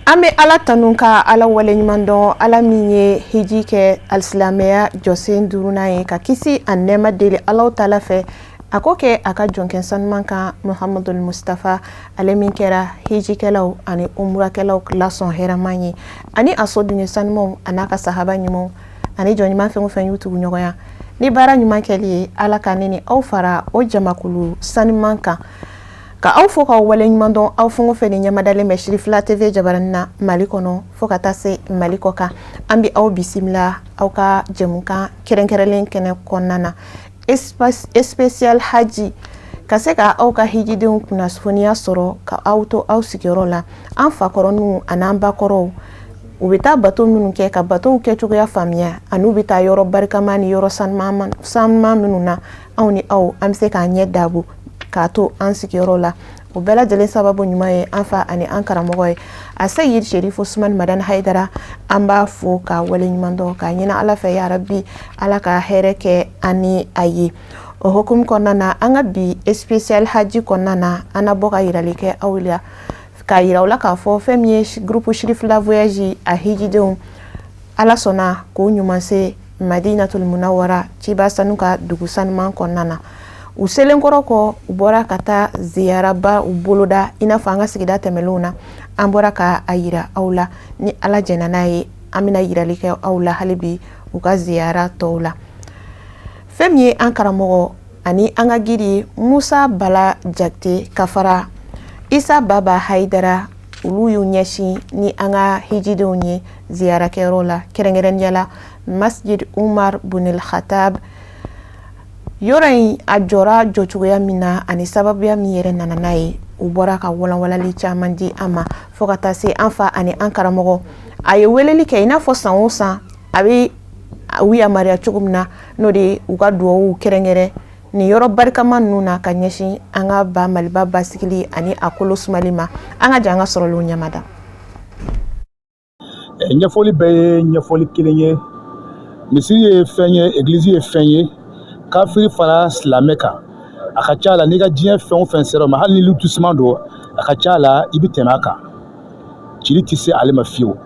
Ame ala tanunka ala wale nyumando ala minye hiji ke alsilameya jose nduruna ye ka kisi anema deli ala taala fe akoke aka jonken sanmanka Muhammadul Mustafa ale min kɛra hiji kelaw ani umra kelaw lason heramanyi ani aso dunye sanmo anaka sahaba nyumo ani jonyima fe fen YouTube nyogoya ni bara nyuma keli ala kanini aw fara o jamakulu sanmanka ka aw fo ka wale nyumando aw fongo fe ni nyamadale me Shirifla TV jabaranna malikono fo ka tase malikoka ambi aw bisimla aw ka jemuka kerenkerelen kene konana spécial haji kaseka aw ka hijidun kuna sfoniya soro ka auto aw sigiro la an fa koronu anamba koro ubita bato minnu ke ka bato ke cogoya famiya anu bita yoro barkamani yoro sanma minnu na aw ni aw am se ka nye dabu ka to an sigiro la o bela jele sababu nyuma ye an fa ani an karamogo ye Asayid Sherif Usman Madan Haidara amba fo ka wale nyumando ka nyina ala fe ya rabbi ala ka hereke ani ayi o hukum konana anga bi spécial haji konana ana boka iralike awlia ka irawla ka fo femie groupe Shirifla voyage a hijidum ala sona ko nyumanse Madinatul Munawwara ciba sanuka dugusan man konana uselen koroko ubora kata ziyaraba uboloda ina fanga sigida temeluna ambora ka ayira aula ni ala jenanaye amina yiralike aula halibi uka ziyara toula femye ankaramogo ani anga giri Musa Bala Jakte kafara Isa Baba Haidara ulu yu nyeshi ni anga hijidonye ziyara kerola kerengeren yala Masjid Umar Bunil Khattab yorain ajora jochuya mina ani sababu ya miyere nananaye ubora ka walali chamandi ama fokata se anfa ani ankaramogo aye weleli ke ina fo sanwosa abi wiya maria chugumna no de uga duwo kerengere ni yoro barkama nuna kanyeshi anga ba maliba basikili ani akolo sumalima anga janga sorolo nyamada nyefoli be nyefoli kilenye misiri fenye eglise fenye kafiri fara slameka akachala niga dien fen fen sero ma hal ni lutusman do akachala ibitemaka chiri tise alema fiwo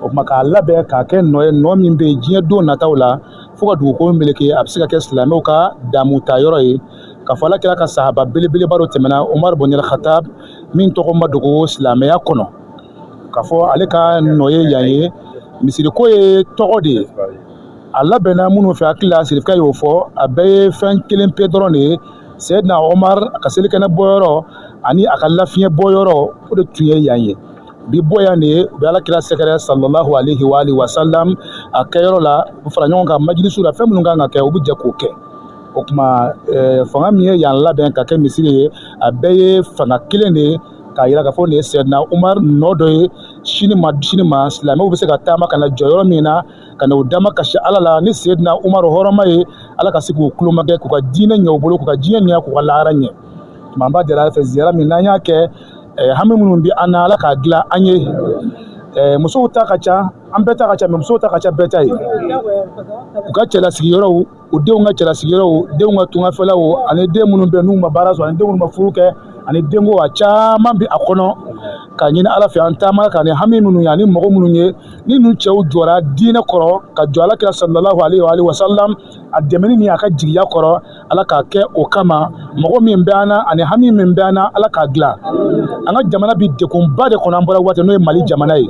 o maka labe ka ken no min be dien do na tawla fuka du ko meleke absika ke slameka damuta yoro yi ka fala kila ka sahaba belebele baro temena Umar ibn al-Khattab min to ko madugo slameya kono ka fo aleka noye yaye misiri ko e togode Allah bena munu fi akila sirifka yo fo abe fen kelen pedrone Sayyidina Omar akaseli kana boyoro ani akalla fiye boyoro o de tuye yanye bi boyane be ala kila sekere sallallahu alaihi wa alihi wasallam akayoro la fara nyonga majlisu la fem lunga ngake obi jako ke o kuma fanga miye yan la ben ka ke misiri abe fanga kilene ka yira ka fo ne Sayyidina Umar nodo shinima slame obi se ka tama kana joyoro mina kana udama kashi alala ni Sayyidina Umar horoma ye ala ka siku kulumage ku ka dine nyobolo ku ka jiye nya ku la ranye mamba de la fe ziyara minanya ke hamme munun bi ana ala ka gla anye muso ta kacha ambeta kacha muso ta kacha beta yi ku ka chela sigiro u de nga chela sigiro de nga tunga fela o ane de munun be nu mabarazo ane de munun mafuruke ani dengo wa chama bi akono ka nyina ala fi antama ka ne hami munu yani mogo munu nye ni nu chew jora dina koro ka jwala kila sallallahu alaihi wa alihi wasallam ademeni ni aka jiya koro ala ka ke o kama mogo min bana ani hami min bana ala ka gla anga jamana bi de kun ba de kono ambora wate no Mali jamana yi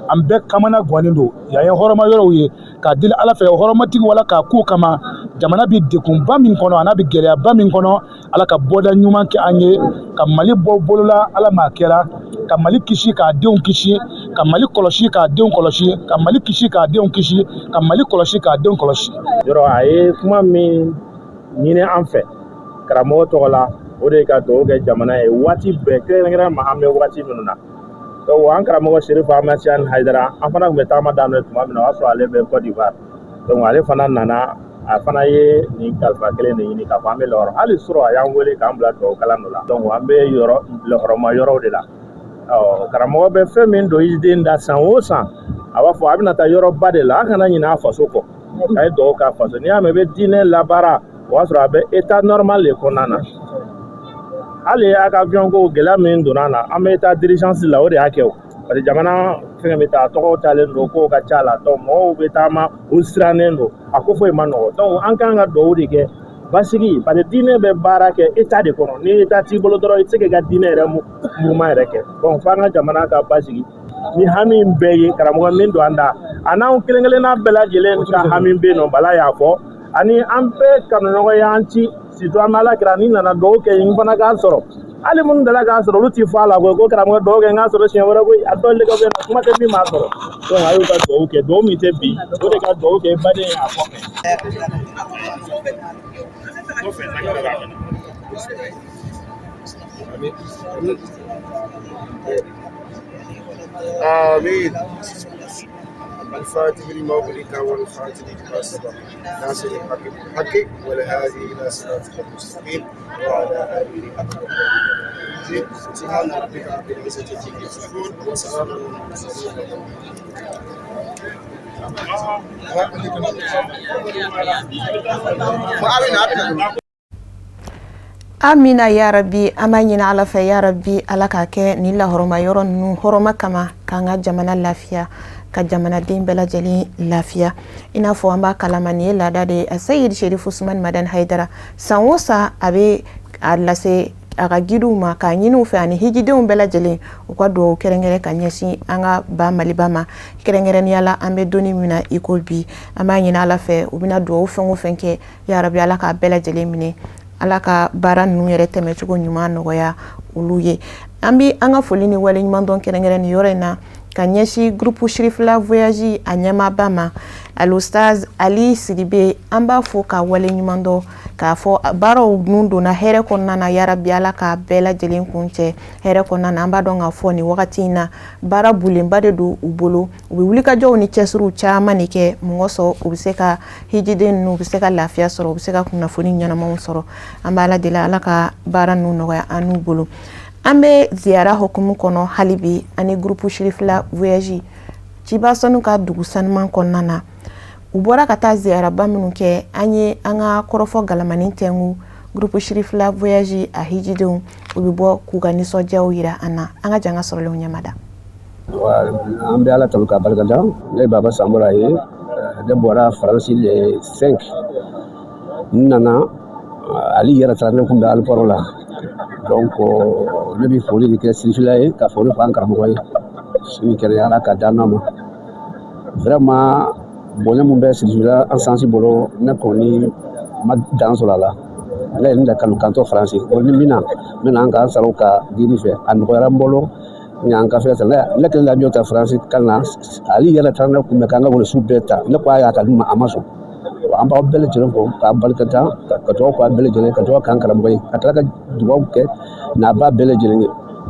ambe kamana gwanindo yayin horoma yoro ye ka dil ala fe horoma tigi wala ka ku kama jamana bi de kun ba min kono anabi gele ba min kono ala ka boda nyuma ke anye ka Mali bolola ala ma kera ka Mali kishi ka deun kishi ka Mali koloshi ka deun koloshi ka Mali kishi ka deun kishi ka Mali koloshi ka deun koloshi yoro ay kuma min nyine an fe karamo to la o de ka do ke jamana e wati be kera mahambe wati minuna to an karamo Sherif Amasian Haidara afana me tama dano tuma mina waso ale be Côte d'Ivoire to ale fana nana afana ye ni kalfa kelen ni ka famille lor ali suro ya wele ka ambla to kala no la donc ambe yoro le horoma yoro de la karamo be femin do yidin da san o san awa fo abina ta yoro bade la kana nyina faso ko ay do ka faso ni ambe dine labara wasro abe état normal le konana ale aka avion ko gela min donana ambe ta dirigeance la o de akeo parce que jamana fɛngɛ bɛ taa tɔgɔw talen don kow ka ca la donc mɔgɔw bɛ taama u sirannen don a ko foyi ma nɔgɔ donc an kan ka duwawu de kɛ basigi parce que diinɛ bɛ baara kɛ état de kɔnɔ ni état t'i bolo dɔrɔn i tɛ se k'i ka diinɛ yɛrɛ mouvement yɛrɛ kɛ donc fo an ka jamana ka basigi ni hami bɛɛ ye karamɔgɔ min don an da a n'anw kelen kelenna bɛɛ lajɛlen ka hami bɛ yen nɔ Bala y'a fɔ ani an bɛɛ kanuɲɔgɔn y'an ci surtout an bɛ Ala kira ni nana duwawu kɛ n fana k'a sɔrɔ hali minnu dala k'a sɔrɔ olu ti fɔ a la koyi ko karamɔgɔ duwawu kɛ n k'a sɔrɔ siɲɛ wɛrɛ koyi a dɔw le ka bɛ na kuma tɛ min m'a sɔrɔ donc a y'u ka duwawu kɛ duwawu min tɛ bi o de ka duwawu kɛ baden a kɔfɛ. آمين. الفاتح لما أغلق والخاتم لما سبق ناصر الحق بالحق والهادي إلى صراطك المستقيم وعلى آله حق قدره سبحان ربك رب العزة عما يصفون وسلام على المرسلين. amina ya rabbi ama ɲina ala fɛ ya rabbi ala ka kɛ ni lahɔrɔma yɔrɔ ninnu hɔrɔma kama k'an ka jamana lafiya ka jamanaden bɛɛ lajɛlen lafiya i n'a fɔ an b'a kalama nin ye laada de ye a Seyid Sherif Usman Madan Haidara san o san a bɛ a lase a ka gidiw ma k'a ɲini u fɛ ani hijidenw bɛɛ lajɛlen u ka duwawu kɛrɛnkɛrɛn ka ɲɛsin an ka ba Maliba ma kɛrɛnkɛrɛnnenya la an bɛ donni min na i ko bi an b'a ɲini ala fɛ u bɛna duwawu fɛn o fɛn kɛ ya rabbi ala k'a bɛɛ lajɛlen minɛ ala ka baara ninnu yɛrɛ tɛmɛcogo ɲuman nɔgɔya olu ye an bɛ an ka foli ni wale ɲuman dɔn kɛrɛnkɛrɛn ni yɔrɔ in na ka ɲɛsin groupe Shirifula Voyage a ɲɛmaaba ma Alustaz Ali Sidibe an b'a fɔ ka wale ɲuman dɔn k'a fɔ baaraw ninnu donna hɛrɛ kɔnɔna na ya rabbi ala ka bɛɛ lajɛlen kun cɛ hɛrɛ kɔnɔna na an b'a dɔn k'a fɔ nin wagati in na baara bulenba de don u bolo u bɛ wulikajɔw ni cɛsiriw caman de kɛ mɔgɔ sɔrɔ u bɛ se ka hijiden ninnu u bɛ se ka lafiya sɔrɔ u bɛ se ka kunnafoni ɲɛnamaw sɔrɔ an b'a ala deli ala ka baara ninnu nɔgɔya an n'u bolo an bɛ ziyara hukumu kɔnɔ hali bi ani groupe Shirifula Voyage Ciba Sanu ka dugu sanuman kɔnɔna na u bɔra ka taa ziyaraba minnu kɛ an ye an ka kɔrɔfɔ Galamani Tɛngu groupe Shirifula Voyage a hijidenw u bɛ bɔ k'u ka nisɔndiyaw yira an na an ka jan ka sɔrɔlenw ɲɛmada. An bɛ ala tanu ka barikada ne ye Baba Sanbora ye ne bɔra Faransi le 5 n nana Ali yɛrɛ taara ne kun bɛ aéroport la donc ne bɛ foli de kɛ Sirifula ye ka foli fɔ an karamɔgɔ ye sini kɛnɛ ala ka d'an ma vraiment bonya mun bɛ Sirifula Ensemble bolo ne kɔni ma dan sɔrɔ a la ale ye ne da kanu kantɔ Faransi o ni mina n bɛna an ka saraw ka diri fɛ a nɔgɔyara n bolo n y'an ka fɛn sara ne kelen avion ta Faransi kan na Ali yɛrɛ taara ne kun bɛ k'an ka wolosu bɛɛ ta ne ko a y'a ka d'u ma a ma sɔn an b'aw bɛɛ lajɛlen fɔ k'a barikada ka dugawu k'a bɛɛ lajɛlen ka dugawu k'an karamɔgɔ ye ka tila ka dugawu kɛ n'a ba bɛɛ lajɛlen ye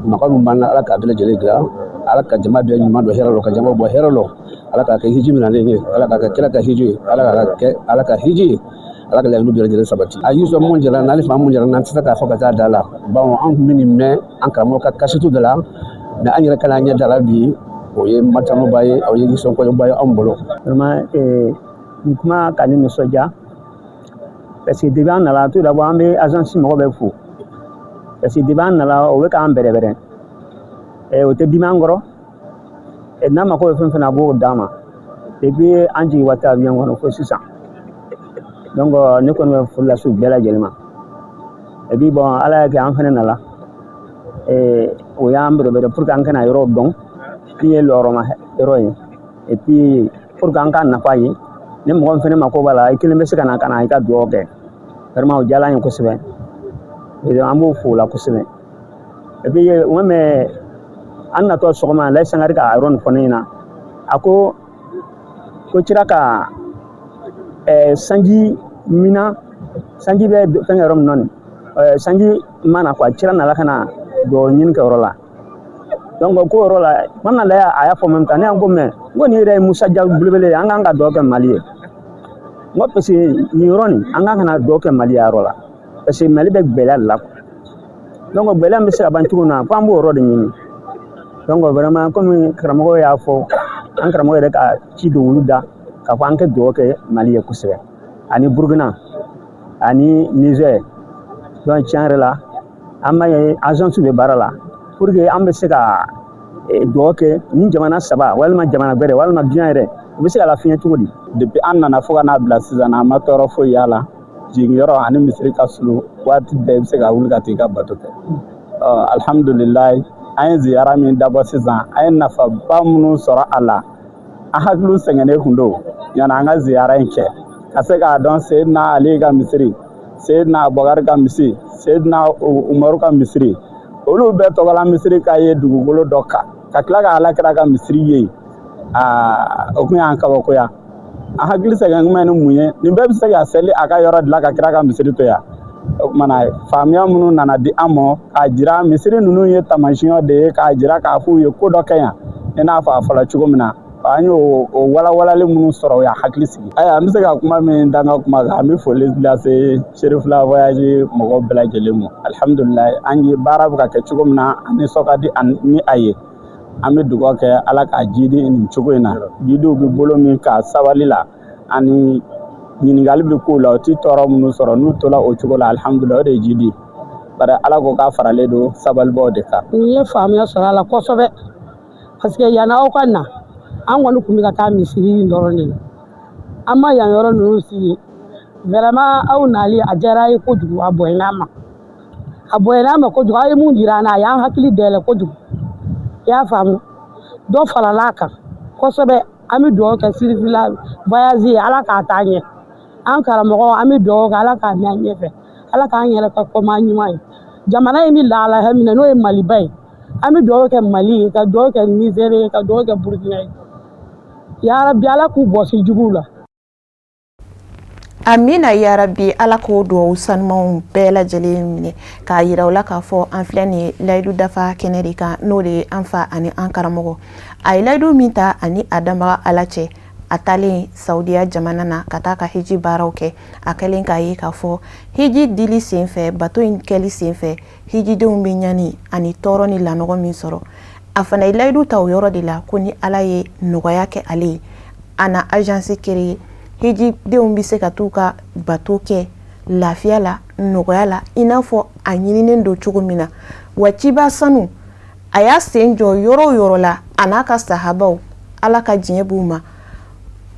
mɔgɔ min b'an na ala k'a bɛɛ lajɛlen dilan ala ka jama bɛɛ ɲuman dɔ hɛrɛ lɔ ka jama bɔ hɛrɛ lɔ ala k'a kɛ hiji minalen ye ala k'a kɛ kira ka hiji ye ala k'a kɛ ala ka hiji ye ala ka laɲini bɛɛ lajɛlen sabati a y'i sɔn mun jɛra n'ale fa mun jɛra n'an tɛ se k'a fɔ ka taa da la bawo an tun bɛ nin mɛn an karamɔgɔ ka kasitu de la mais an yɛrɛ kana ɲɛ da la bi o ye matanuba ye o ye nisɔnkɔyɔba ye anw bolo vraiment nin kuma ka ne nisɔndiya parce que depuis an nana tout d'abord an bɛ agence mɔgɔ bɛ fo parce que depuis an nana o bɛ k'an bɛrɛbɛrɛ o tɛ dimi an kɔrɔ n'a mako bɛ fɛn fɛn na a b'o d'an ma depuis an jigin waati avion kɔnɔ fo sisan donc ne kɔni bɛ foli lase u bɛɛ lajɛlen ma et puis bon ala y'a kɛ an fɛnɛ nana o y'an bɛrɛbɛrɛ pour que an kana yɔrɔ dɔn min ye lɔɔrɔma yɔrɔ ye et puis pour que an ka nafa ye ni mɔgɔ min fɛnɛ mako b'a la i kelen bɛ se ka na i ka dugawu kɛ vraiment o diyala an ye kosɛbɛ an b'o fo o la kosɛbɛ et puis n ko mɛ an natɔ sɔgɔma Layi Sangare ka yɔrɔ nin fɔ ne ɲɛna a ko cira ka sanji mina sanji bɛ fɛn yɔrɔ min nɔ nin sanji mana quoi cira nana ka na dɔ ɲini kɛ yɔrɔ la donc ko yɔrɔ la mana Layi a y'a fɔ même temps ne ko mɛ n ko nin yɛrɛ ye musaja belebele ye an kan ka dɔ kɛ Mali ye n ko parce que nin yɔrɔ nin an kan kana dɔ kɛ Mali yɔrɔ la parce que Mali bɛ gɛlɛya de la donc gɛlɛya bɛ se ka ban cogo min na fo an b'o yɔrɔ de ɲini donc vraiment comme karamɔgɔ y'a fɔ an karamɔgɔ yɛrɛ ka ci don olu da k'a fɔ an kɛ dugawu kɛ Mali ye kosɛbɛ ani Burukina ani Niger donc tiɲɛ yɛrɛ la an b'a ye agence bɛ baara la pour que an bɛ se ka duwawu kɛ ni jamana saba walima jamana wɛrɛ walima diɲɛ yɛrɛ u bɛ se ka lafiɲɛ cogo di depuis an nana fo ka n'a bila sisan an ma tɔɔrɔ foyi y'a la jiginyɔrɔ ani misiri ka surun waati bɛɛ i bɛ se ka wuli ka t'i ka bato kɛ alhamdulilayi an ye ziyara min dabɔ sisan an ye nafaba minnu sɔrɔ a la an hakiliw sɛgɛnnen kun don yanni an ka ziyara in kɛ ka se k'a dɔn Seyidina Ali ka misiri Seyidina Abubakari ka misiri Seyidina Umaru ka misiri olu bɛɛ tɔgɔla misiri ka ye dugukolo dɔ kan ka tila ka Alakira ka misiri ye o kun y'an kabakoya an hakili sɛgɛn kuma ye ni mun ye nin bɛɛ bɛ se ka seli a ka yɔrɔ dilan ka kira ka misiri to yan o kumana faamuya minnu nana di an ma k'a jira misiri ninnu ye taamasiyɛnw de ye k'a jira k'a fɔ u ye ko dɔ kɛ yan i n'a fɔ a fɔra cogo min na an y'o walawalali minnu sɔrɔ o y'a hakili sigi ayiwa an bɛ se ka kuma min dan ka kuma kan an bɛ foli lase Serifula voyage mɔgɔw bɛɛ lajɛlen ma alihamudulilayi an ye baara bɛ ka kɛ cogo min na an nisɔn ka di ni a ye an bɛ dugawu kɛ Ala ka jidi nin cogo in na jidiw bɛ bolo min ka sabali la ani ɲininkali bɛ k'u la o tɛ tɔɔrɔ minnu sɔrɔ n'u tola o cogo la alihamudulilayi o de ye jidi bari Ala ko k'a faralen don sabalibaw de kan. N ye faamuya sɔrɔ a la kosɛbɛ parce que yanni aw ka na an kɔni tun bɛ ka taa misiri in dɔrɔn de la an ma yan yɔrɔ ninnu si ye vraiment aw nali a diyara ye kojugu a bonyana an ma kojugu aw ye mun jira an na a y'an hakili dayɛlɛ kojugu i y'a faamu dɔ farala a kan kosɛbɛ an bɛ dugawu kɛ Sirifula voyage ye Ala k'a taa ɲɛ an karamɔgɔ an bɛ dugawu kɛ Ala k'a mɛn ɲɛfɛ Ala k'an yɛrɛ ka kɔma ɲuman ye jamana in bɛ lahalaya min na n'o ye Maliba ye an bɛ dugawu kɛ Mali ye ka dugawu kɛ Niger ye ka dugawu kɛ Burkina ye yarabi Ala k'u bɔsi juguw la. Amina yarabi Ala k'o duwawu sanumanw bɛɛ lajɛlen minɛ k'a yira u la k'a fɔ an filɛ nin ye layidu dafa kɛnɛ de kan n'o de ye an fa ani an karamɔgɔ a ye layidu min ta ani a danbaga Ala cɛ a taalen Saudiya jamana na ka taa ka hiji baaraw kɛ a kɛlen k'a ye k'a fɔ hiji dili senfɛ bato in kɛli senfɛ hijidenw bɛ ɲani ani tɔɔrɔ ni lanɔgɔ min sɔrɔ a fana ye layidu ta o yɔrɔ de la ko ni Ala ye nɔgɔya kɛ ale ye a na agence créé hijidenw bɛ se ka t'u ka bato kɛ lafiya la nɔgɔya la i n'a fɔ a ɲininen don cogo min na wa ciba sanu a y'a sen jɔ yɔrɔ o yɔrɔ la a n'a ka sahabaw Ala ka diɲɛ b'u ma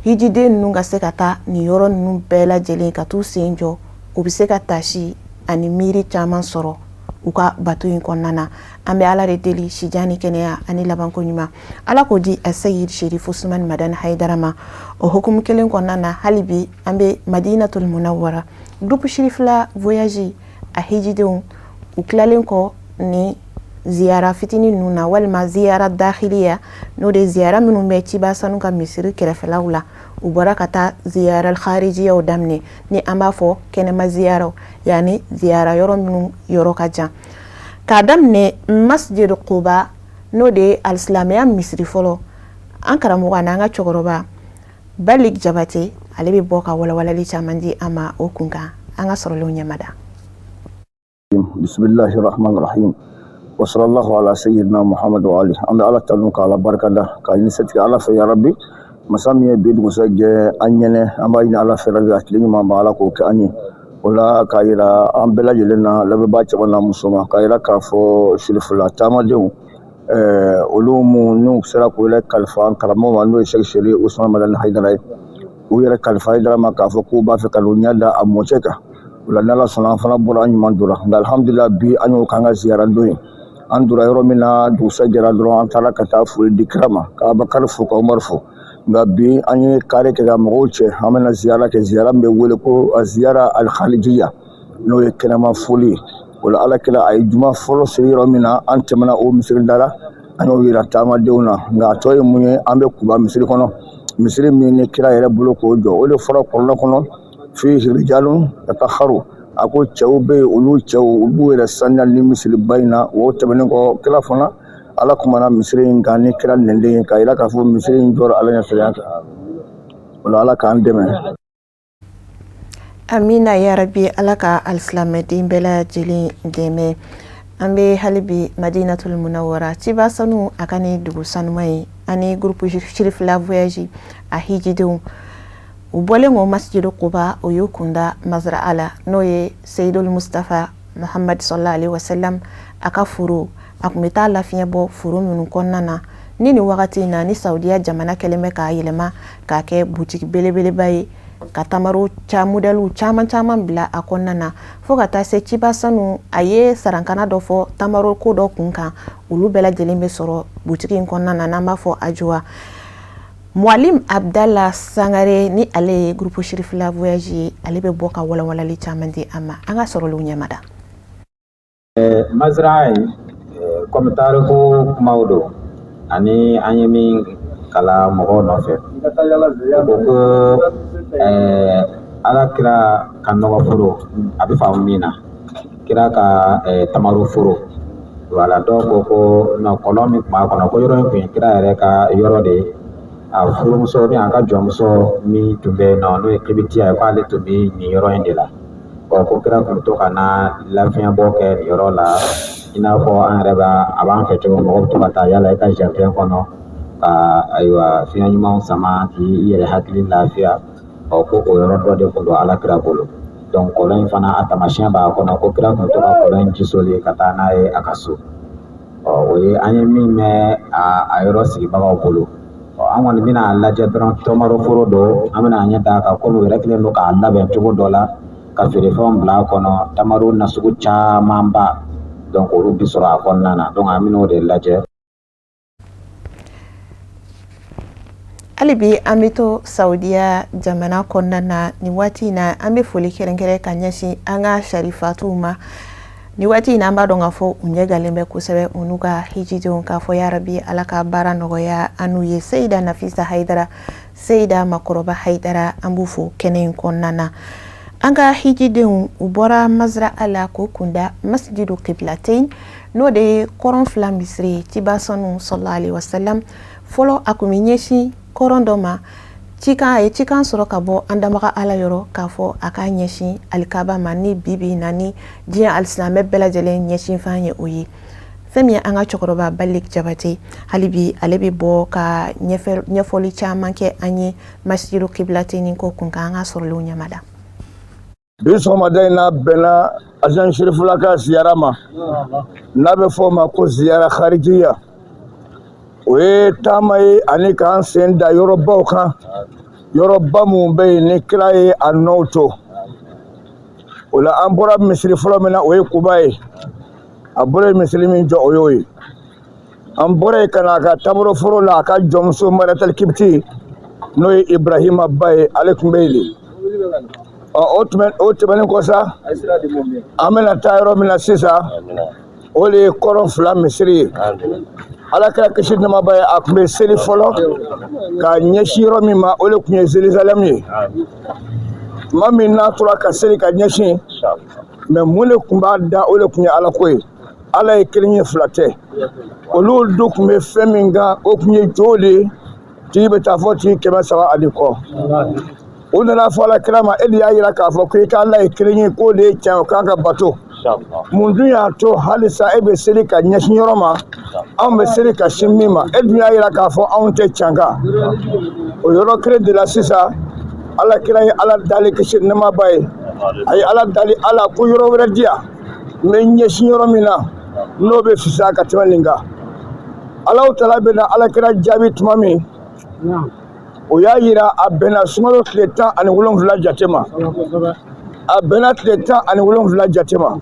hijiden ninnu ka se ka taa nin yɔrɔ ninnu bɛɛ lajɛlen ka t'u sen jɔ u bɛ se ka tasi ani miiri caman sɔrɔ u ka bato in kɔnɔna na an bɛ Ala de deli sijan ni kɛnɛya ani labanko ɲuman Ala k'o di a Seyid Sherif Usmani Madani Hayidara ma o hukumu kelen kɔnɔna na hali bi an bɛ Madinatul Munawwara groupe Sherifula voyage a hijidenw u tilalen kɔ ni ziyara fitinin ninnu na walima ziyara dakhiliya n'o de ziyara minnu bɛ ciba sanu ka misiri kɛrɛfɛlaw la u bɔra ka taa ziyara kharijiyaw daminɛ ni an b'a fɔ kɛnɛma ziyaraw yani ziyara yɔrɔ minnu yɔrɔ ka jan k'a daminɛ Masjid Quba n'o de ye alisilamɛya misiri fɔlɔ an karamɔgɔ n'an ka cɛkɔrɔba Balik Jabate ale bɛ bɔ ka walawalali caman di an ma o kun kan an ka sɔrɔlenw ɲɛmada. Bismillahirrahmanirrahim. Wa sallallahu ala sayyidina Muhammad wa alihi. An bɛ Ala tanu k'Ala barikada ka ɲini setigi Ala fɛ ya Rabbi masa min ye bi dugusajɛ an ɲɛnɛ an b'a ɲini Ala fɛ Rabbi a tile ɲuman b'a Ala k'o kɛ an ye o la k'a yira an bɛɛ lajɛlen na lamɛnbaa cɛman n'a muso ma k'a yira k'a fɔ Sherifula taamadenw olu n'u sera k'u yɛrɛ kalifa an karamɔgɔ ma n'o ye Seyid Sherif Usmani Madani Hayidara ye u yɛrɛ kalifa Hayidara ma k'a fɔ k'u b'a fɛ ka n'u ɲɛ da a mɔcɛ kan o la n'Ala sɔnna an fana bɔra an ɲuman dora nka alhamdulillah bi an y'o k'an ka ziyara don ye an dora yɔrɔ min na dugusajɛra dɔrɔn an taara ka taa foli di kira ma ka Abubakari fo ka Umaru fo nka bi an ye kare kɛ ka mɔgɔw cɛ an bɛna ziyara kɛ ziyara min bɛ wele ko ziyara al-khalijiya n'o ye kɛnɛma foli ye o la Alakira a ye juma fɔlɔ seli yɔrɔ min na an tɛmɛna o misiri da la an y'o yira taamadenw na nka a tɔ ye mun ye an bɛ Kuba misiri kɔnɔ misiri min ni kira yɛrɛ bolo k'o jɔ o de fɔra kɔrɔnɛ kɔnɔ fihi rijalun yatahharu a ko cɛw bɛ yen olu cɛw olu b'u yɛrɛ saniya ni misiriba in na o tɛmɛnen kɔ kira fana Ala kumana misiri in kan ni kira nɛnden ye k'a yira k'a fɔ misiri in jɔra Ala ɲɛfɛ yan kan o la Ala k'an dɛmɛ. Amina ya Rabbi Ala ka alisilamɛden bɛɛ lajɛlen dɛmɛ an bɛ hali bi Madinatul Munawwara ciba sanu a ka ni dugu sanuma ye ani groupe Sherifula voyage a hijidenw u bɔlen o Masjid Quba o y'u kunda Mazra'a la n'o ye Seyidul Mustafa Muhammad sallallahu alaihi wasallam a ka furu a kun bɛ taa lafiɲɛ bɔ foro minnu kɔnɔna na ni wagati in na ni Saudiya jamana kɛlen bɛ k'a yɛlɛma k'a kɛ butiki belebeleba ye ka tamaro modèle caman bila a kɔnɔna na fo ka taa se Ciba Sanu a ye sarankana dɔ fɔ tamaro ko dɔ kun kan olu bɛɛ lajɛlen bɛ sɔrɔ butiki in kɔnɔna na n'an b'a fɔ Ajowa. Mualim Abdallah Sangare ni ale ye groupe Sheriff la voyage ye ale bɛ bɔ ka walawalali caman di an ma an ka sɔrɔliw ɲɛmada. Mazraa comme taariku kumaw don ani an ye min kala mɔgɔw nɔfɛ ko ala kira ka nɔgɔ foro a bɛ faamu min na kira ka tamaro foro wala dɔw ko non kɔlɔn min tun b'a kɔnɔ ko yɔrɔ in tun ye kira yɛrɛ ka yɔrɔ de ye a furumuso min a ka jɔnmuso min tun bɛ yen nɔ n'o ye Kibitiya ye k'ale tun bɛ nin yɔrɔ in de la ko kira tun to ka na lafiɲɛbɔ kɛ nin yɔrɔ la i n'a fɔ an yɛrɛ a b'an fɛ cogo mɔgɔw bɛ to ka taa yala i ka jardin kɔnɔ ka ayiwa fiɲɛ ɲumanw sama k'i yɛrɛ hakili lafiya ko o yɔrɔ dɔ de tun don ala kira bolo donc kɔlɔn in fana a taamasiyɛn b'a kɔnɔ ko kira tun to ka kɔlɔn in jisoli ka taa n'a ye a ka so o ye an ye min mɛn a yɔrɔ sigibagaw bolo an kɔni bɛna lajɛ dɔrɔn tamaro foro don an bɛna ɲɛ d'a kan komi u yɛrɛ kelen don k'a labɛn cogo dɔ la ka feerefɛnw bila a kɔnɔ tamaro nasugu camanba donc olu bi sɔrɔ a kɔnɔna na donc an bɛna o de lajɛ. Hali bi an bɛ to Saudiya jamana kɔnɔna na ni waati in na an bɛ foli kɛrɛnkɛrɛn ka ɲɛsin an ka sharifatuw ma ni waati in na an b'a dɔn k'a fɔ u ɲɛgalen bɛ kosɛbɛ u n'u ka hijidenw k'a fɔ ya rabi ala ka baara nɔgɔya an n'u ye Seyida Nafisa Hayidara Seyida Makɔrɔba Hayidara an b'u fo kɛnɛ in kɔnɔna na an ka hijidenw u bɔra Mazraa la k'u kunda Masjidu Qiblatain n'o de ye kɔrɔn 2 misiri Ciba Sanu sallallahu alaihi wasallam fɔlɔ a kun bɛ ɲɛsin kɔrɔn dɔ ma cikan a ye cikan sɔrɔ ka bɔ an damaga ala yɔrɔ k'a fɔ a ka ɲɛsin alikaba ma ni bibi na ni diɲɛ alisilamɛ bɛɛ lajɛlen ɲɛsin f'an ye o ye fɛn min ye an ka cɛkɔrɔba Balik Jabate hali bi ale bɛ bɔ ka ɲɛfɔli caman kɛ an ye Masjidu Qiblatain ko kun kan an ka sɔrɔliw ɲɛmada. Bi sɔgɔmada in n'a bɛnna Ajan Sherifula ka ziyara ma n'a bɛ fɔ o ma ko ziyara kharijiya o ye taama ye ani k'an sen da yɔrɔbaw kan yɔrɔba minnu bɛ yen ni kira ye a nɔw to o la an bɔra misiri fɔlɔ min na o ye Kuba ye a bɔra misiri min jɔ o y'o ye an bɔra yen ka na a ka tamaro foro la a ka jɔnmuso Mariyatal Kibiti n'o ye Ibrahima ba ye ale tun bɛ yen de o tɛmɛnen kɔ sa an bɛna taa yɔrɔ min na sisan o de ye kɔrɔn 2 misiri ye ala kira kisi namaba ye a tun bɛ seli fɔlɔ ka ɲɛsin yɔrɔ min ma o de tun ye Jerusalem ye tuma min n'a tora ka seli ka ɲɛsin mais mun de tun b'a da o de tun ye ala ko ye ala ye kelen ye fila tɛ olu du tun bɛ fɛn min kan o tun ye jo de ye tigi bɛ taa fɔ tigi 300 ani kɔ o nana fɔ ala kira ma e de y'a jira k'a fɔ ko i ka ala ye kelen ye k'o de ye tiɲɛ o k'an ka bato mun dun y'a to halisa e bɛ seli ka ɲɛsin yɔrɔ ma anw bɛ seli ka sin min ma e dun y'a jira k'a fɔ anw tɛ canga o yɔrɔ kelen de la sisan ala kira ye ala dali kisi nɛmaba ye a ye ala dali ala ko yɔrɔ wɛrɛ di yan n bɛ ɲɛsin yɔrɔ min na n'o bɛ fisaya ka tɛmɛ nin kan alaw tala bɛ na ala kira jaabi tuma min o y'a jira a bɛnna sunkalo tile 17 jate ma a bɛnna tile 17 jate ma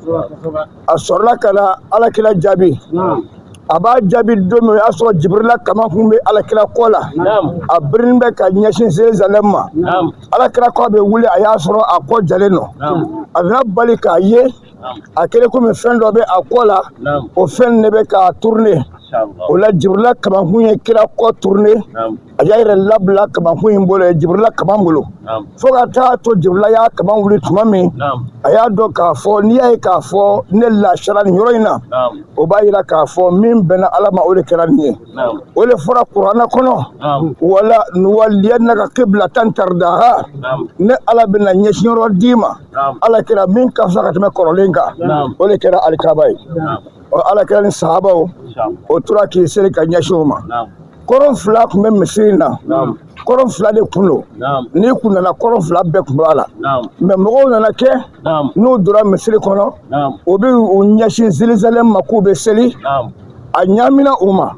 a sɔrɔla ka na alakira jaabi a b'a jaabi don min o y'a sɔrɔ Jibrila kama kun bɛ alakira kɔ la a birinnen bɛ ka ɲɛsin Jerusalem ma alakira kɔ bɛ wuli a y'a sɔrɔ a kɔ jalen don a nana bali k'a ye a kɛlen komi fɛn dɔ bɛ a kɔ la o fɛn de bɛ k'a tourner o la Jibrila kamakun ye kira kɔ tourner a y'a yɛrɛ labila kamakun in bolo Jibrila kaman bolo fo ka taa to Jibrila y'a kaman wuli tuma min a y'a dɔn k'a fɔ n'i y'a ye k'a fɔ ne lafiyara nin yɔrɔ in na o b'a jira k'a fɔ min bɛnna ala ma o de kɛra nin ye o de fɔra kuranɛ kɔnɔ wala nuwaliyannaka qiblatan tardaha ne ala bɛna ɲɛsin yɔrɔ d'i ma ala kɛra min ka fisa ka tɛmɛ kɔrɔlen kan o de kɛra alikaba ye ala kɛra ni sahabaw o tora k'i seli ka ɲɛsin o ma kɔrɔn fila kun bɛ misiri na kɔrɔn fila de kun don n'i kun nana kɔrɔn fila bɛɛ kun b'a la mais mɔgɔw nana kɛ n'u donna misiri kɔnɔ o bɛ u ɲɛsin Jérusalem ma k'u bɛ seli a ɲamina u ma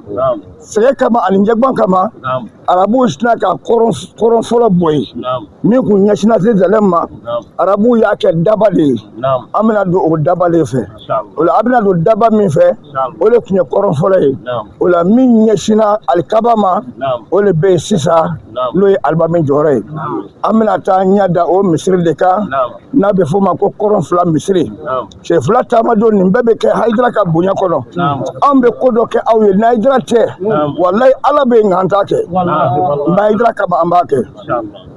sɛgɛ kama ani ɲɛgban kama arabuw sina ka kɔrɔn fɔlɔ bɔ yen min kun ɲɛsinna Jérusalem ma arabuw y'a kɛ daba de ye an bɛna don o daba de fɛ o la a bɛna don daba min fɛ o de tun ye kɔrɔn fɔlɔ ye o la min ɲɛsinna alikaba ma o de bɛ yen sisan n'o ye alimami jɔyɔrɔ ye an bɛna taa ɲɛ da o misiri de kan n'a bɛ f'o ma ko kɔrɔn fila misiri cɛ fila taamadon nin bɛɛ bɛ kɛ Hayidara ka bonya kɔnɔ an bɛ ko dɔ kɛ aw ye ni Hayidara tɛ walayi Ala bɛ nkan ta kɛ nka Hayidara kama an b'a kɛ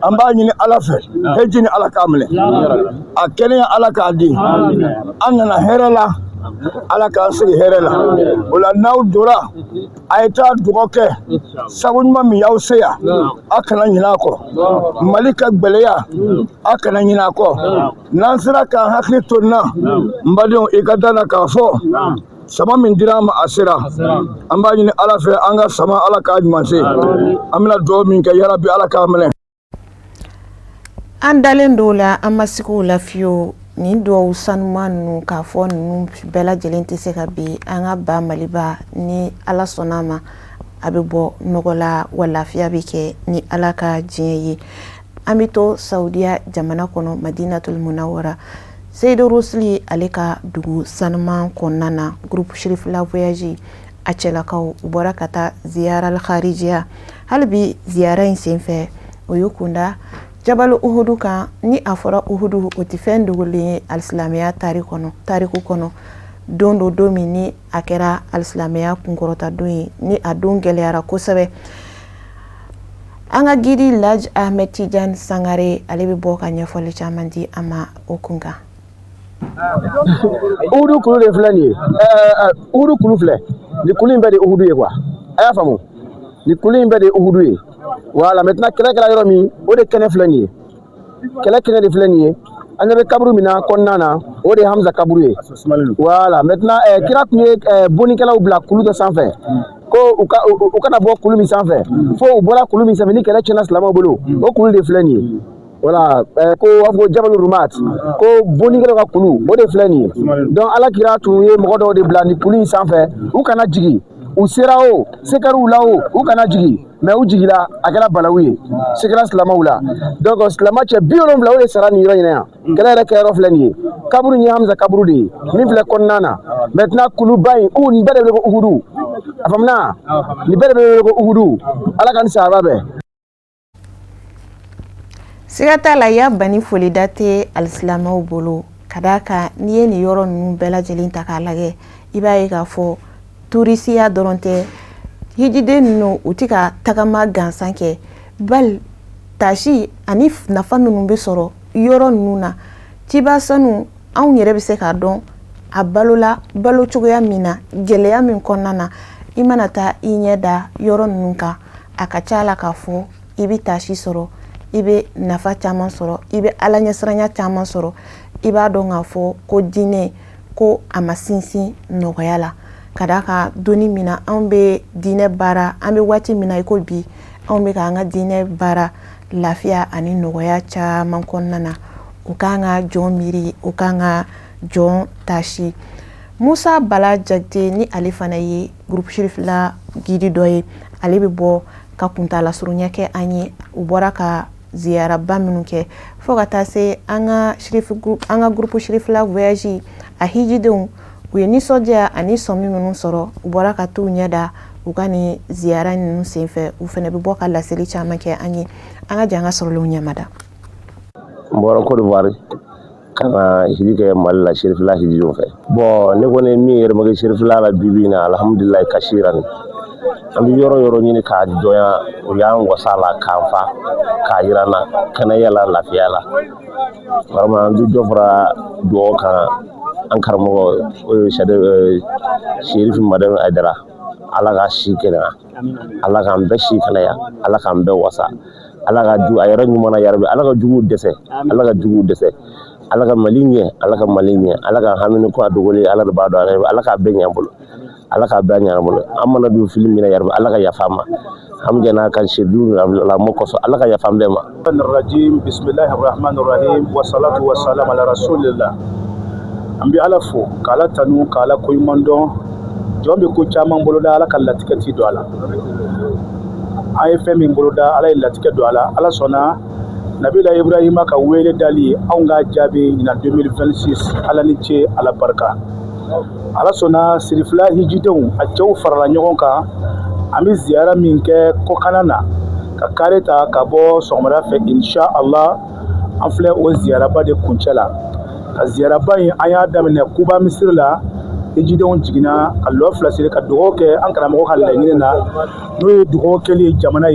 an b'a ɲini Ala fɛ heji ni Ala k'a minɛ a kɛnɛya Ala k'a di an nana hɛrɛ la Ala k'an sigi hɛrɛ la o la n'aw dora a ye taa dugawu kɛ sago ɲuman min y'aw se yan a kana ɲinɛ a kɔ Mali ka gwɛlɛya a kana ɲinɛ a kɔ n'an sera k'an hakili to nin na n badenw i ka da la k'a fɔ sama min dira an ma a sera an b'a ɲini Ala fɛ an ka sama Ala k'a ɲuman se an bɛna dugawu min kɛ yarabi Ala k'a minɛ an dalen don la an ma sigi o la fiyewu nin duwawu sanuma ninnu k'a fɔ ninnu bɛɛ lajɛlen tɛ se ka bi an ka ba Maliba ni Ala sɔnna a ma a bɛ bɔ nɔgɔ la wa lafiya bɛ kɛ ni Ala ka diɲɛ ye an bɛ to Saudiya jamana kɔnɔ Madinatul Munawwara Seydou Rusli ale ka dugu sanuma kɔnɔna na groupe Cherif la voyage a cɛlakaw u bɔra ka taa ziyara al-kharijiya hali bi ziyara in senfɛ o y'u kunda Jabal Uhudu kan ni a fɔra Uhudu o tɛ fɛn dogolen ye alisilamɛya tariku kɔnɔ don min ni a kɛra alisilamɛya kunkɔrɔta don ye ni a don gɛlɛyara kosɛbɛ an ka gidi Laj Ahmed Tidiane Sangare ale bɛ bɔ ka ɲɛfɔli caman di an ma o kun kan Uhudu kulu de filɛ nin ye Uhudu kulu filɛ ni kulu in bɛɛ de Uhudu ye quoi a y'a faamu ni kulu in bɛɛ de Uhudu ye voilà maintenant kɛlɛ kɛra yɔrɔ min o de kɛnɛ filɛ nin ye kɛlɛ kɛnɛ de filɛ nin ye an ɲɛ bɛ kaburu min na kɔnɔna na o de ye Hamza kaburu ye voilà maintenant kira tun ye bonikɛlaw bila kulu dɔ sanfɛ ko u kana bɔ kulu min sanfɛ fo u bɔra kulu min sanfɛ ni kɛlɛ tiɲɛna silamɛw bolo o kulu de filɛ nin ye voilà ko a fɔ ko Jabal Rumat ko bonikɛlaw ka kulu o de filɛ nin ye donc Alakira tun ye mɔgɔ dɔw de bila ni kulu in sanfɛ u kana jigin u sera o sekariw la o u kana jigin mais u jigila a kɛra balawu ye sekera silamɛw la donc silamɛ cɛ 70 o de sara nin yɔrɔ in na yan kɛlɛ yɛrɛ kɛyɔrɔ filɛ nin ye kaburu in ye Hamza kaburu de ye min filɛ kɔnɔna na maintenant kuluba in nin bɛɛ de wele ko Uhudu a faamuna nin bɛɛ de wele ko Uhudu Ala ka ni sahaba bɛɛ siga t'a la ya bani foli da tɛ alisilamɛw bolo ka d'a kan n'i ye nin yɔrɔ ninnu bɛɛ lajɛlen ta k'a lajɛ i b'a ye k'a fɔ turisiya dɔrɔn tɛ hijiden ninnu u tɛ ka tagama gansan kɛ bali tasi ani nafa minnu bɛ sɔrɔ yɔrɔ ninnu na ciba sanu anw yɛrɛ bɛ se k'a dɔn a balola balo cogoya min na gɛlɛya min kɔnɔna na i mana taa i ɲɛ da yɔrɔ ninnu kan a ka ca la k'a fɔ i bɛ tasi sɔrɔ i bɛ nafa caman sɔrɔ i bɛ Ala ɲɛsiranya caman sɔrɔ i b'a dɔn k'a fɔ ko diinɛ ko a ma sinsin nɔgɔya la ka d'a kan donni min na anw bɛ diinɛ baara an bɛ waati min na i ko bi anw bɛ k'an ka diinɛ baara lafiya ani nɔgɔya caman kɔnɔna na u k'an ka jɔn miiri u k'an ka jɔn tasi Musa Bala Jakite ni ale fana ye groupe Cherif la gidi dɔ ye ale bɛ bɔ ka kuntala surunya kɛ an ye u bɔra ka ziyaraba minnu kɛ fo ka taa se an ka groupe Cherif la voyage a hijidenw u ye nisɔndiya ani sɔmi minnu sɔrɔ u bɔra ka t'u ɲɛ da u ka nin ziyara ninnu senfɛ u fana bɛ bɔ ka laseli caman kɛ an ye an ka jan ka sɔrɔlenw ɲɛmada n bɔra Côte d'Ivoire ka na hiji kɛ Mali la Cherif la hijidenw fɛ bon ne kɔni min yɛrɛ ma kɛ Cherif la la bibi in na alhamdulilayi kasiran an bɛ yɔrɔ yɔrɔ ɲini k'a dɔnya o y'an wasa la k'an fa k'a jira n na kɛnɛya la lafiya la vraiment an bɛ dɔ fara dugawu kan an karamɔgɔ Cherif Madamu Hayidara Ala ka si kɛnɛya Ala k'an bɛɛ si kɛnɛya Ala k'an bɛɛ wasa Ala ka a yɛrɛ ɲuman na yarabi Ala ka juguw dɛsɛ Ala ka juguw dɛsɛ Ala ka Mali ɲɛ Ala ka Mali ɲɛ Ala ka hamini ko a dogolen Ala de b'a dɔn Ala k'a bɛɛ ɲɛ an bolo Ala k'a bɛɛ ɲɛ an bolo an mana don film min na yarabi Ala ka yafa an ma hamjana kan shedu la moko so Allah ka ya fambe ma rajim bismillahir rahmanir rahim wa salatu wa salam ala rasulillah ambi ala fo kala tanu kala koymando jombe ko chaman boloda ala kala tikati do ala ay femi boloda ala latika do ala ala sona nabila ibrahima ka wele dali awnga jabe ina 2026 ala ni ce ala barka ala sona sirifla hijidon a cew farala ɲɔgɔn kan an bɛ ziyara min kɛ kokanana ka kare ta ka bɔ sɔgɔmada fɛ insha Allah an filɛ o ziyaraba de kuncɛ la ka ziyaraba in an y'a daminɛ Kuba Misiri la hijidenw jiginna ka lɔ fila siri ka dugawu kɛ an karamɔgɔ ka laɲini na n'o ye dugawu kɛli jamana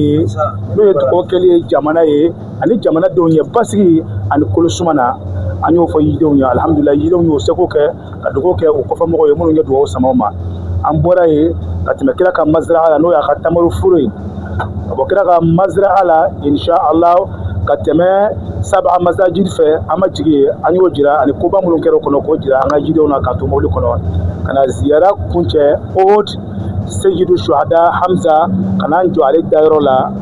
ye ani jamanadenw ye basigi ani kolosuma na an y'o fɔ yidenw ye alhamdulillah yidenw y'o seko kɛ ka dugawu kɛ o kɔfɛmɔgɔw ye minnu ye dugawu sama o ma an bɔra ye ka tɛmɛ kira ka mazira la n'o y'a ka tamaru furu ye ka bɔ kira ka mazira la insha Allah ka tɛmɛ saba masajid fɛ an ma jigi an y'o jira ani koba minnu kɛra o kɔnɔ k'o jira an ka jidenw na ka to mobili kɔnɔ ka na ziyara kuncɛ Uhud Seyidu Shuhada Hamza ka n'an jɔ ale dayɔrɔ la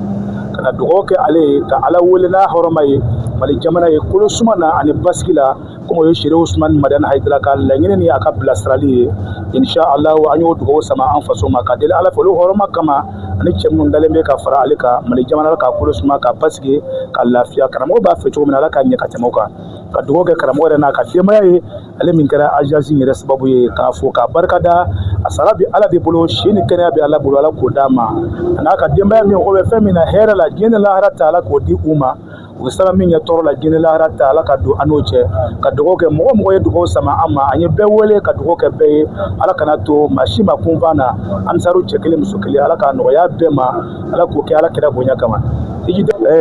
ka na dugawu kɛ ale ye ka Ala wele n'a hɔrɔma ye Mali jamana ye kolosuma na ani basigi la comme o ye Sere Usmani Madani Hayidara ka laɲini ni a ka bilasirali ye insha Allah an y'o dugawu sama an faso ma ka deli Ala fɛ olu hɔrɔma kama ani cɛ minnu dalen bɛ ka fara ale kan Mali jamana ka kolosuma ka basigi ka lafiya karamɔgɔ b'a fɛ cogo min na Ala ka ɲɛ ka tɛmɛ o kan ka dugawu kɛ karamɔgɔ yɛrɛ n'a ka denbaya ye ale min kɛra agence yɛrɛ sababu ye k'a fɔ ka barikada a sara bi Ala de bolo si ni kɛnɛya bɛ Ala bolo Ala k'o d'a ma a n'a ka denbaya min o bɛ fɛn min na hɛrɛ la diɲɛ ni lahara ta Ala k'o di u ma u bɛ sara min ɲɛ tɔɔrɔ la diɲɛ ni lahara ta Ala ka don an n'o cɛ ka dugawu kɛ mɔgɔ mɔgɔ ye dugawu sama an ma an ye bɛɛ wele ka dugawu kɛ bɛɛ ye Ala kana to maa si ma kunfan na amisaru cɛ kelen muso kelen Ala ka nɔgɔya bɛɛ ma Ala k'o kɛ Ala kira bonya kama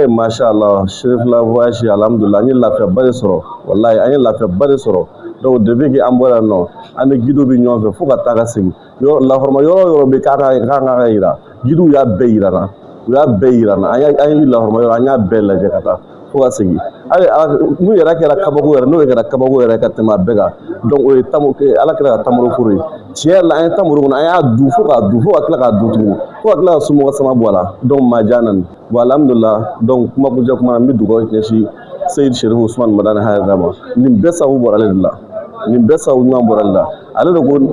masha Allah Chérif la voyage alhamdulillah an ye lafiyaba de sɔrɔ wallahi an ye lafiyaba de sɔrɔ donc depuis que an bɔra nɔ an ni gido bi ɲɔgɔn fɛ fo ka taa ka segin lahɔrɔma yɔrɔ bɛ k'an ka yira gidow y'a bɛɛ yirana u y'a bɛɛ yirana an ye lahɔrɔma yɔrɔ an y'a bɛɛ lajɛ ka taa fo ka segin n'u yɛrɛ kɛra kabako yɛrɛ n'o kɛra kabako yɛrɛ ka tɛmɛ a bɛɛ kan donc o ye Ala kɛra ka tamaro furu ye tiɲɛ yɛrɛ la an ye tamaro kɔnɔ an y'a dun fo k'a dun fo ka tila k'a dun tuguni fo ka tila ka somɔgɔ sama bɔ a la donc maa diya nani bon alhamdulillah donc kuma kuncɛ kuma n bɛ dugawu ɲɛsin Seyid Sherif Usmani Madani Hayidara ma nin bɛɛ sababu bɔra ale de la nin bɛɛ sababu ɲuman bɔra ale la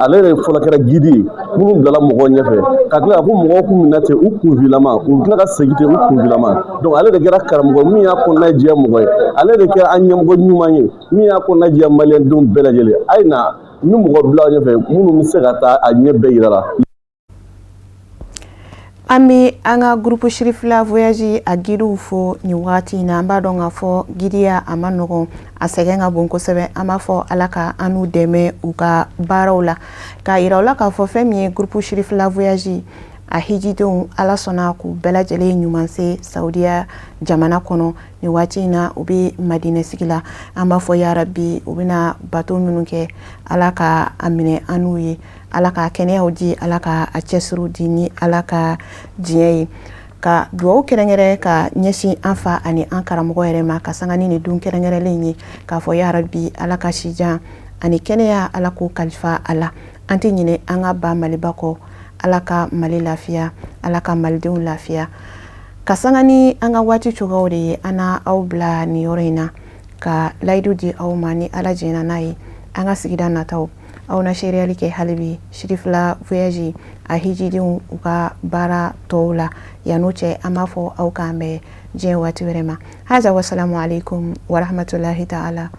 ale de fɔlɔ kɛra gidi ye minnu bilala mɔgɔw ɲɛfɛ ka tila ka fɔ mɔgɔw kun minɛ ten u kunfilama u tila ka segin ten u kunfilama donc ale de kɛra karamɔgɔ min y'a kɔnɔna diya mɔgɔ ye ale de kɛra an ɲɛmɔgɔ ɲuman ye min y'a kɔnɔna diya maliyɛndenw bɛɛ lajɛlen a ye na ni mɔgɔ bila ɲɛfɛ minnu bɛ se ka taa a ɲɛ bɛɛ yira la. An bɛ an ka groupe Chérif la voyage a guidew fo nin wagati in na an b'a dɔn k'a fɔ gidiya a ma nɔgɔn a sɛgɛn ka bon kosɛbɛ an b'a fɔ Ala ka an n'u dɛmɛ u ka baaraw la k'a yira u la k'a fɔ fɛn min ye groupe Chérif la voyage a hijidenw Ala sɔnna k'u bɛɛ lajɛlen ɲuman se Saudiya jamana kɔnɔ nin waati in na u bɛ Madinɛ sigi la an b'a fɔ ya Rabbi u bɛna bato minnu kɛ Ala ka a minɛ an n'u ye Ala ka kɛnɛyaw di Ala ka a cɛsiriw di ni Ala ka diɲɛ ye ka dugawu kɛrɛnkɛrɛn ka ɲɛsin an fa ani an karamɔgɔ yɛrɛ ma ka sanga ni nin dun kɛrɛnkɛrɛnlen ye k'a fɔ ya Rabbi Ala ka sijan ani kɛnɛya Ala k'o kalifa a la an tɛ ɲinɛ an ka ba Maliba kɔ Ala ka Mali lafiya Ala ka malidenw lafiya ka sanga ni an ka waati cogoyaw de ye an n'aw bila nin yɔrɔ in na ka layidu di aw ma ni Ala jɛna n'a ye an ka sigida nataw aw na seereyali kɛ hali bi Chérif la voyage a hijidenw u ka baara tɔw la yan'o cɛ an b'a fɔ aw k'an bɛn diɲɛ waati wɛrɛ ma haza wasalamu alaikum wa rahmatulahi ta'ala